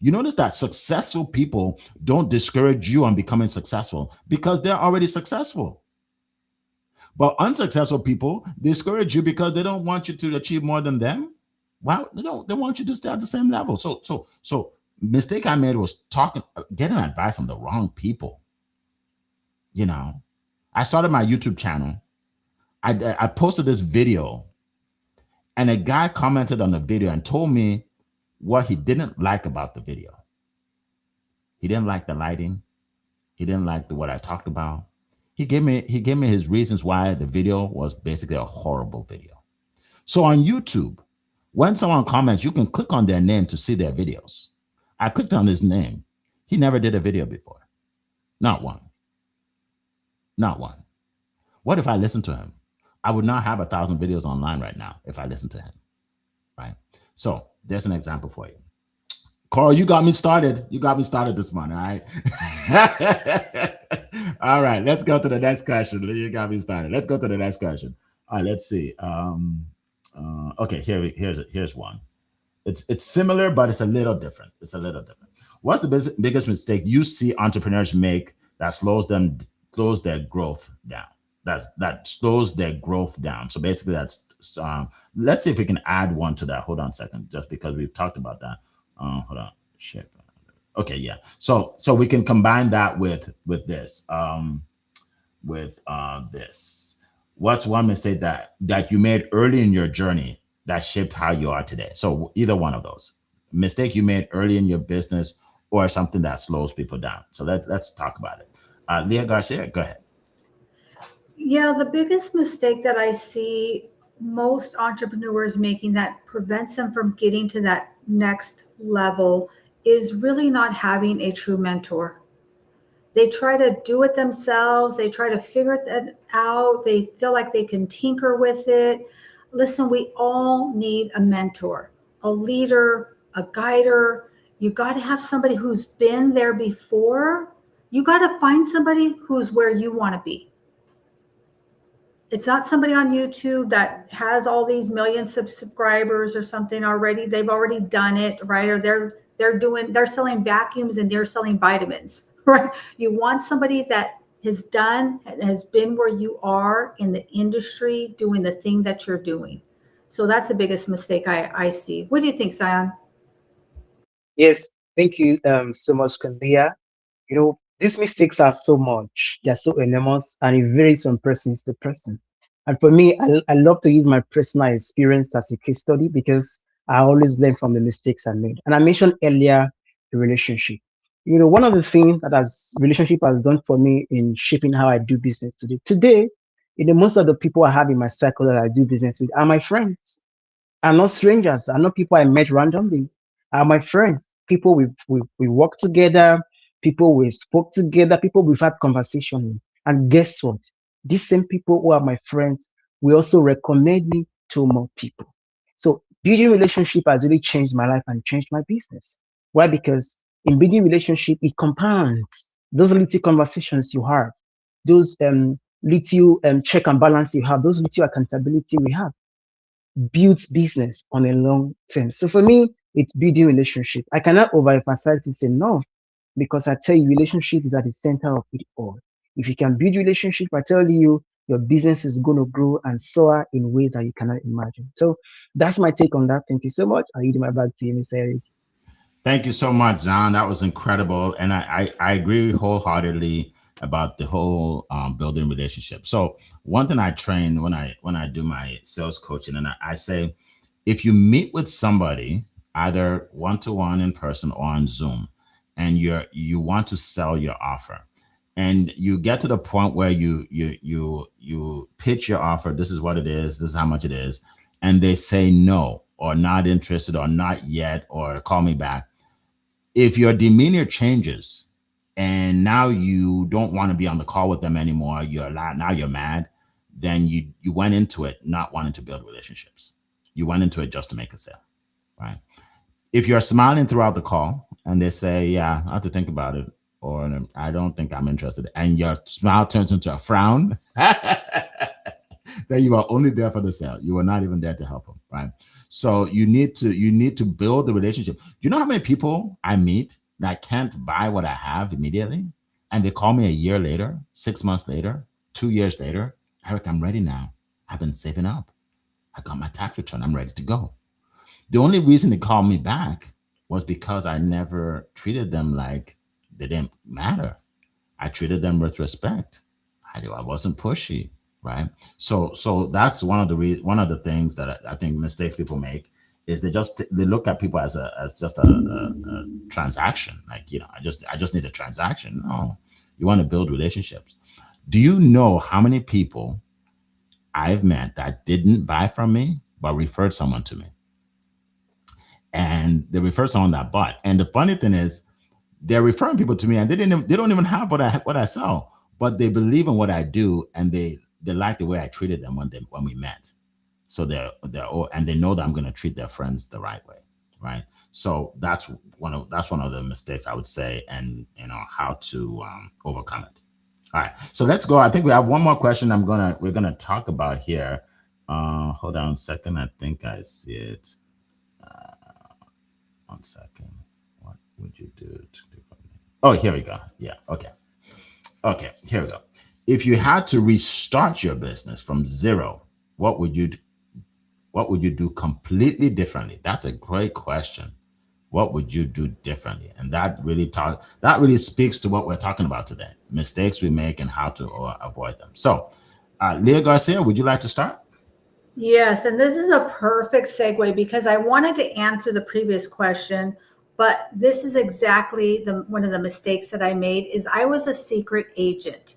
You notice that successful people don't discourage you on becoming successful because they're already successful. But unsuccessful people discourage you because they don't want you to achieve more than them. Well, they want you to stay at the same level. So mistake I made was getting advice from the wrong people. You know, I started my YouTube channel. I posted this video, and a guy commented on the video and told me what he didn't like about the video. He didn't like the lighting. He didn't like what I talked about. He gave me his reasons why the video was basically a horrible video. So on YouTube, when someone comments, you can click on their name to see their videos. I clicked on his name. He never did a video before. Not one. Not one. What if I listened to him? I would not have 1,000 videos online right now if I listened to him, right? So there's an example for you. Carl, you got me started. You got me started this morning, all right? All right, let's go to the next question. You got me started. Let's go to the next question. All right, let's see. Okay, here's one. It's similar, but it's a little different. What's the biggest mistake you see entrepreneurs make that slows their growth down? That slows their growth down. So basically, that's let's see if we can add one to that. Hold on a second, just because we've talked about that. Hold on. Shit. Okay, yeah. So we can combine that with this. This. What's one mistake that you made early in your journey that shaped how you are today? So either one of those. Mistake you made early in your business or something that slows people down. So let's talk about it. Leah Garcia, go ahead. Yeah, the biggest mistake that I see most entrepreneurs making that prevents them from getting to that next level is really not having a true mentor. They try to do it themselves. They try to figure it out. They feel like they can tinker with it. Listen, we all need a mentor, a leader, a guider. You got to have somebody who's been there before. You got to find somebody who's where you want to be. It's not somebody on YouTube that has all these millions of subscribers or something already. They've already done it, right? Or they're selling vacuums and they're selling vitamins, right? You want somebody that has been where you are in the industry doing the thing that you're doing. So that's the biggest mistake I see. What do you think, Zion? Yes, thank you so much, Kandia. You know, these mistakes are so much, they're so enormous, and it varies from person to person. And for me, I love to use my personal experience as a case study because I always learn from the mistakes I made. And I mentioned earlier the relationship. You know, one of the things that relationship has done for me in shaping how I do business today. Today, you know, most of the people I have in my circle that I do business with are my friends. Are not strangers, are not people I met randomly. Are my friends, people we work together, people we spoke together, people we've had conversation with. And guess what? These same people who are my friends will also recommend me to more people. So building relationship has really changed my life and changed my business. Why? Because in building relationship, it compounds. Those little conversations you have, those little check and balance you have, those little accountability we have, builds business on a long term. So for me, it's building relationship. I cannot overemphasize this enough because I tell you, relationship is at the center of it all. If you can build relationship, I tell you, your business is going to grow and soar in ways that you cannot imagine. So that's my take on that. Thank you so much. I'll leave my back to you, Mr. Eric. Thank you so much, John. That was incredible. And I agree wholeheartedly about the whole building relationship. So one thing I train when I do my sales coaching, and I say, if you meet with somebody, either one-to-one in person or on Zoom, and you want to sell your offer, and you get to the point where you pitch your offer, this is what it is, this is how much it is, and they say no, or not interested, or not yet, or call me back. If your demeanor changes and now you don't want to be on the call with them anymore, you're mad, then you went into it not wanting to build relationships. You went into it just to make a sale, right? If you're smiling throughout the call and they say, yeah, I have to think about it, or I don't think I'm interested, and your smile turns into a frown, then you are only there for the sale. You are not even there to help them, right? So you need to build the relationship. Do you know how many people I meet that can't buy what I have immediately, and they call me a year later, 6 months later, 2 years later? Eric, I'm ready now. I've been saving up. I got my tax return. I'm ready to go. The only reason they called me back was because I never treated them like they didn't matter. I treated them with respect. I wasn't pushy, right? So that's one of the things that I think mistakes people make is they look at people as just a transaction. Like, I just need a transaction. No, you want to build relationships. Do you know how many people I've met that didn't buy from me but referred someone to me? And they refer someone that bought. And the funny thing is, they're referring people to me, and they don't even have what I sell, but they believe in what I do, and they like the way I treated them when we met. So they're and they know that I'm going to treat their friends the right way, right? So that's one of the mistakes I would say, and how to overcome it. All right, so let's go. I think we have one more question we're gonna talk about here. Hold on a second. I think I see it. 1 second. What would you do differently? Oh, here we go. Yeah. Okay. Here we go. If you had to restart your business from zero, what would you do completely differently? That's a great question. What would you do differently? And that really speaks to what we're talking about today: mistakes we make and how to avoid them. So, Leah Garcia, would you like to start? Yes, and this is a perfect segue because I wanted to answer the previous question, but this is exactly one of the mistakes that I made is I was a secret agent.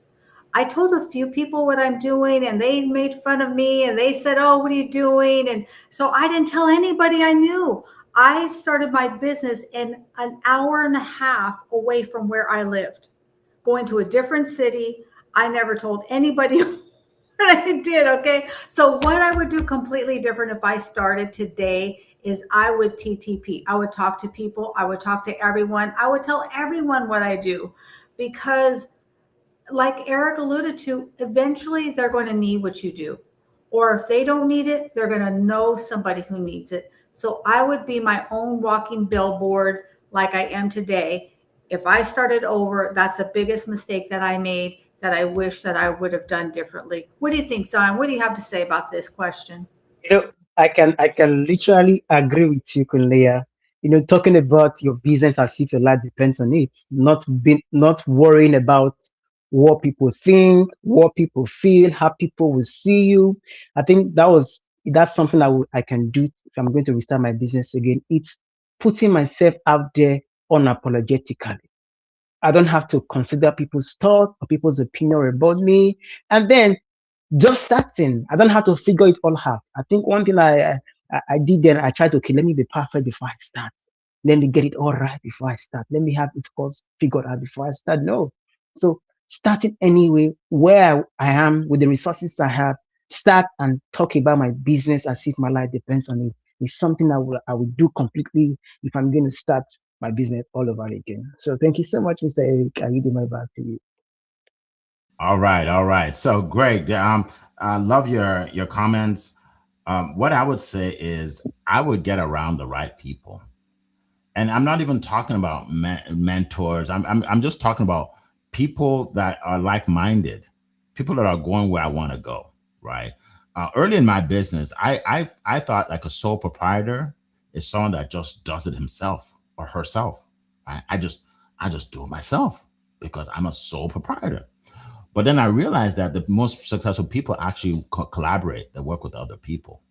I told a few people what I'm doing and they made fun of me and they said, "Oh, what are you doing?" And so I didn't tell anybody I knew. I started my business in an hour and a half away from where I lived, going to a different city. I never told anybody I did. Okay. So what I would do completely different if I started today is I would TTP. I would talk to people. I would talk to everyone. I would tell everyone what I do because like Eric alluded to, eventually they're going to need what you do. Or if they don't need it, they're going to know somebody who needs it. So I would be my own walking billboard like I am today. If I started over, that's the biggest mistake that I made that I wish that I would have done differently. What do you think, Zion? What do you have to say about this question? I can literally agree with you, Kunleya. Talking about your business as if your life depends on it, not worrying about what people think, what people feel, how people will see you. I think that's something I can do if I'm going to restart my business again. It's putting myself out there unapologetically. I don't have to consider people's thoughts or people's opinion about me. And then just starting, I don't have to figure it all out. I think one thing I did then, I tried to, okay, let me be perfect before I start. Let me get it all right before I start. Let me have it all figured out before I start. No. So starting anyway, where I am with the resources I have, start and talk about my business as if my life depends on it. It's something I will do completely if I'm going to start my business all over again. So thank you so much, Mr. Eric. I will do my back to you. All right. So Greg, I love your comments. What I would say is I would get around the right people, and I'm not even talking about mentors. I'm just talking about people that are like-minded, people that are going where I want to go. Right. Early in my business, I thought like a sole proprietor is someone that just does it himself or herself. Right? I just do it myself because I'm a sole proprietor. But then I realized that the most successful people actually collaborate. They work with other people,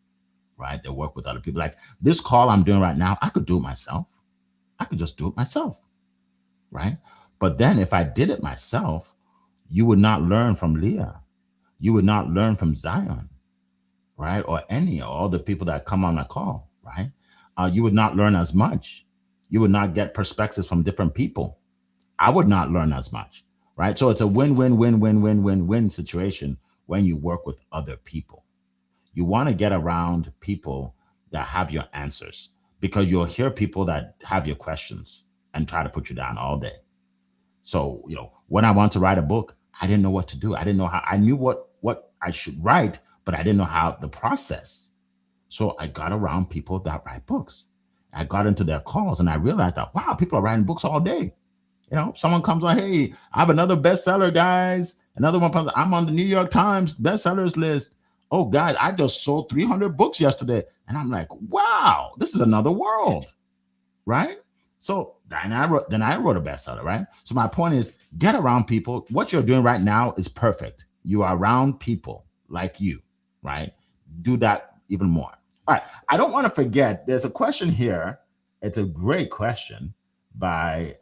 right? They work with other people. Like this call I'm doing right now, I could do it myself. I could just do it myself, right? But then if I did it myself, you would not learn from Leah. You would not learn from Zion, right? Or all the people that come on the call, right? You would not learn as much. You would not get perspectives from different people. I would not learn as much. Right. So it's a win-win-win-win-win-win-win situation when you work with other people. You want to get around people that have your answers because you'll hear people that have your questions and try to put you down all day. So, when I want to write a book, I didn't know what to do. I didn't know how. I knew what I should write, but I didn't know how the process. So I got around people that write books. I got into their calls and I realized that, wow, people are writing books all day. Someone comes on, hey, I have another bestseller, guys. Another one comes, I'm on the New York Times bestsellers list. Oh, guys, I just sold 300 books yesterday. And I'm like, wow, this is another world, right? So then I wrote a bestseller, right? So my point is, get around people. What you're doing right now is perfect. You are around people like you, right? Do that even more. All right. I don't want to forget, there's a question here. It's a great question by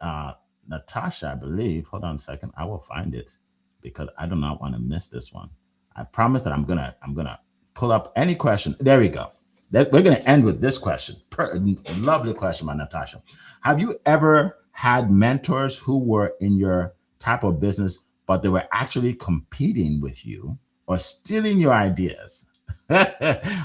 Natasha, I believe. Hold on a second. I will find it because I do not want to miss this one. I promise that I'm gonna pull up any question. There we go. We're gonna end with this question. Lovely question by Natasha. Have you ever had mentors who were in your type of business, but they were actually competing with you or stealing your ideas?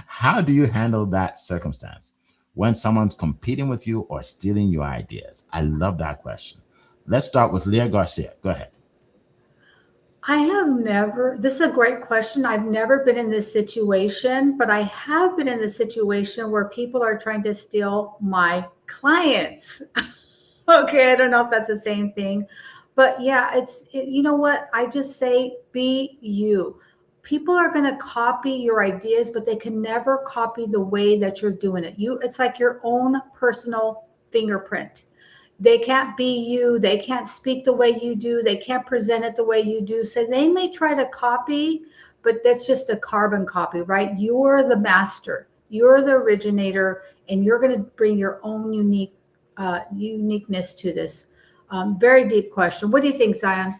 How do you handle that circumstance when someone's competing with you or stealing your ideas? I love that question. Let's start with Leah Garcia. Go ahead. This is a great question. I've never been in this situation, but I have been in the situation where people are trying to steal my clients. Okay, I don't know if that's the same thing, but yeah, you know what? I just say, be you. People are going to copy your ideas, but they can never copy the way that you're doing it. It's like your own personal fingerprint. They can't be you. They can't speak the way you do. They can't present it the way you do. So they may try to copy, but that's just a carbon copy, right? You're the master. You're the originator, and you're going to bring your own uniqueness to this. Very deep question. What do you think, Zion?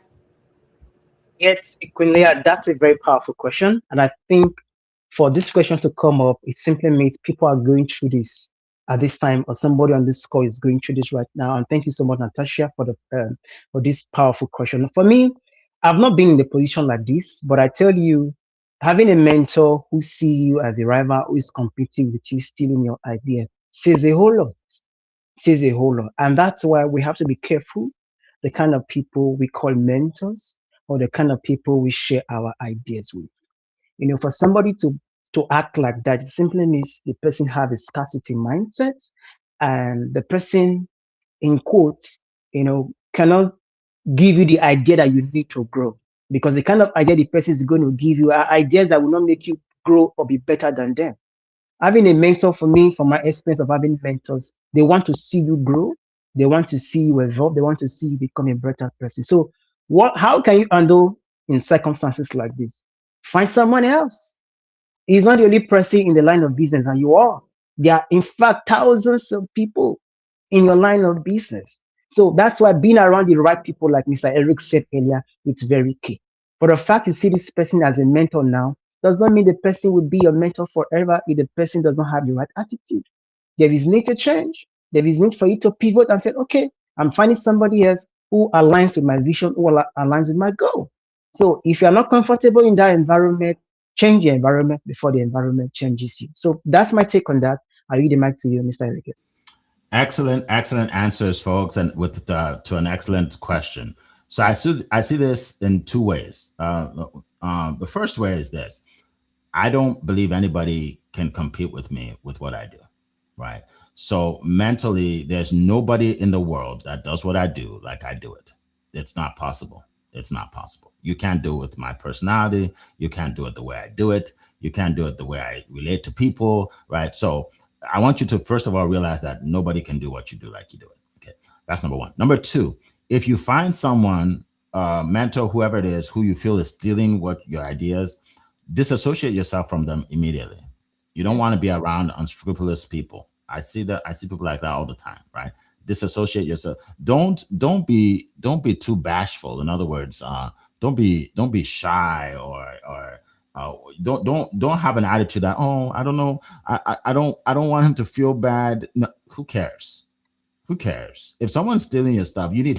Yes, Equinia, that's a very powerful question. And I think for this question to come up, it simply means people are going through this at this time, or somebody on this call is going through this right now. And thank you so much, Natasha, for this powerful question. For me, I've not been in a position like this, but I tell you, having a mentor who see you as a rival, who is competing with you, stealing your idea, says a whole lot. Says a whole lot. And that's why we have to be careful the kind of people we call mentors or the kind of people we share our ideas with. For somebody to act like that, it simply means the person have a scarcity mindset, and the person, in quotes, cannot give you the idea that you need to grow, because the kind of idea the person is going to give you are ideas that will not make you grow or be better than them. Having a mentor, for me, from my experience of having mentors, they want to see you grow, they want to see you evolve, they want to see you become a better person. So how can you handle in circumstances like this? Find someone else. He's not the only person in the line of business, and you are. There are, in fact, thousands of people in your line of business. So that's why being around the right people, like Mr. Eric said earlier, it's very key. But the fact you see this person as a mentor now does not mean the person will be your mentor forever if the person does not have the right attitude. There is need to change. There is need for you to pivot and say, okay, I'm finding somebody else who aligns with my vision, who aligns with my goal. So if you're not comfortable in that environment, change the environment before the environment changes you. So that's my take on that. I read the mic to you, Mr. Enrique. Excellent answers, folks, and to an excellent question. So I see this in two ways. The first way is this: I don't believe anybody can compete with me with what I do, right? So mentally, there's nobody in the world that does what I do like I do it. It's not possible. It's not possible. You can't do it with my personality. You can't do it the way I do it. You can't do it the way I relate to people, right? So I want you to, first of all, realize that nobody can do what you do like you do it. Okay, that's number one. Number two, if you find someone, mentor, whoever it is, who you feel is stealing your ideas, disassociate yourself from them immediately. You don't want to be around unscrupulous people. I see people like that all the time, right? Disassociate yourself. Don't be too bashful. In other words, don't be shy or don't have an attitude that, oh, I don't know, I don't want him to feel bad. No, who cares? Who cares? If someone's stealing your stuff, you need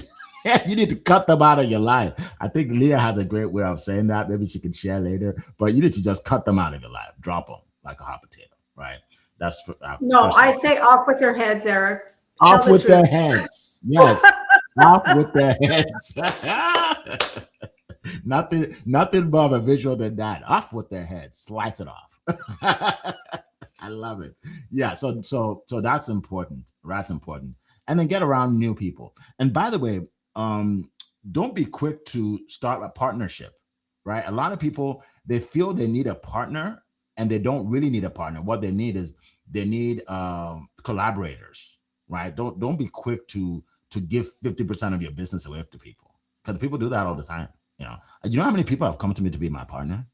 to cut them out of your life. I think Leah has a great way of saying that. Maybe she can share later. But you need to just cut them out of your life. Drop them like a hot potato, right? That's no. I say off with their heads, Eric. Off with their heads. Yes. Off with their heads. Nothing more of a visual than that. Off with their heads. Slice it off. I love it. Yeah. So that's important. That's important. And then get around new people. And by the way, don't be quick to start a partnership, right? A lot of people, they feel they need a partner and they don't really need a partner. What they need is they need collaborators, right? Don't be quick to give 50% of your business away to people, because people do that all the time. You know how many people have come to me to be my partner?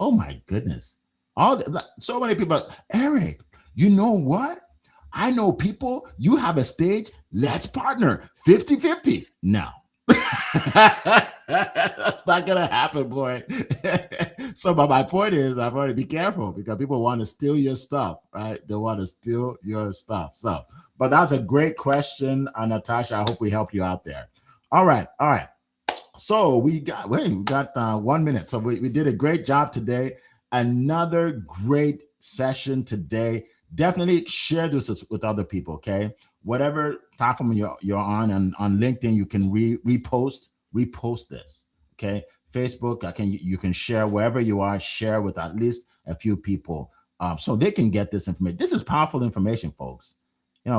Oh my goodness. So many people. Eric, you know what? I know people, you have a stage, let's partner 50-50. No. That's not gonna happen, boy. So but my point is, I've already be careful, because people want to steal your stuff, right? They want to steal your stuff. So, but that's a great question, Natasha. I hope we helped you out there. All right. So we got 1 minute. So we did a great job today. Another great session today. Definitely share this with other people, okay? Whatever platform you're on, and on LinkedIn, you can repost this, okay? Facebook, you can share wherever you are. Share with at least a few people, so they can get this information. This is powerful information, folks.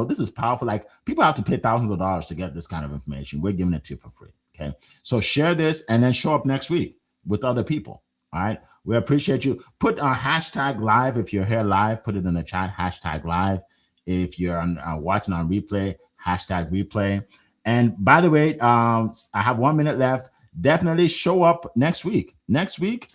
This is powerful. Like, people have to pay thousands of dollars to get this kind of information. We're giving it to you for free, okay? So share this and then show up next week with other people. All right. We appreciate you. Put hashtag live if you're here live. Put it in the chat. Hashtag live. If you're watching on replay, hashtag replay. And by the way, I have 1 minute left. Definitely show up next week. Next week,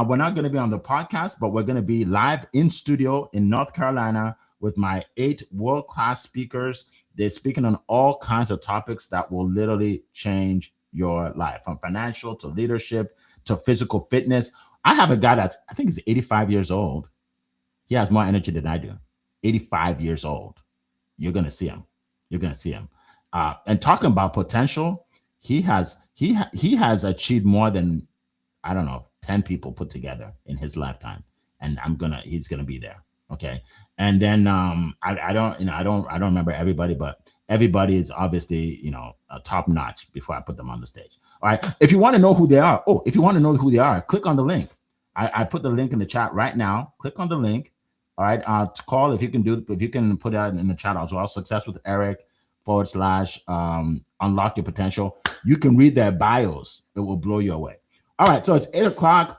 we're not going to be on the podcast, but we're going to be live in studio in North Carolina with my 8 world-class speakers. They're speaking on all kinds of topics that will literally change your life, from financial to leadership to physical fitness. I have a guy that's, I think he's 85 years old. He has more energy than I do. 85 years old. You're going to see him. And talking about potential, he has achieved more than, I don't know, 10 people put together in his lifetime. And he's going to be there. Okay. And then I don't remember everybody, but everybody is obviously, top notch before I put them on the stage. All right. If you want to know who they are, click on the link. I put the link in the chat right now. Click on the link. All right. To call, if you can put that in the chat as well. Success with Eric / unlock your potential. You can read their bios. It will blow you away. All right. So it's 8:00.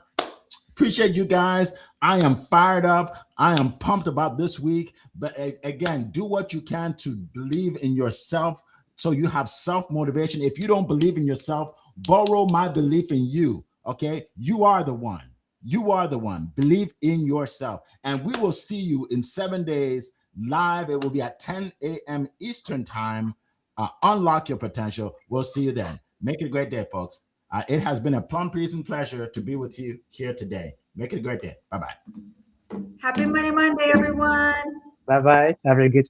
Appreciate you guys. I am fired up. I am pumped about this week. But again, do what you can to believe in yourself, so you have self-motivation. If you don't believe in yourself, borrow my belief in you. Okay? You are the one. Believe in yourself. And we will see you in 7 days live. It will be at 10 a.m. Eastern time. Unlock your potential. We'll see you then. Make it a great day, folks. It has been a plum pleasing pleasure to be with you here today. Make it a great day. Bye-bye. Happy Monday, everyone. Bye-bye. Have a good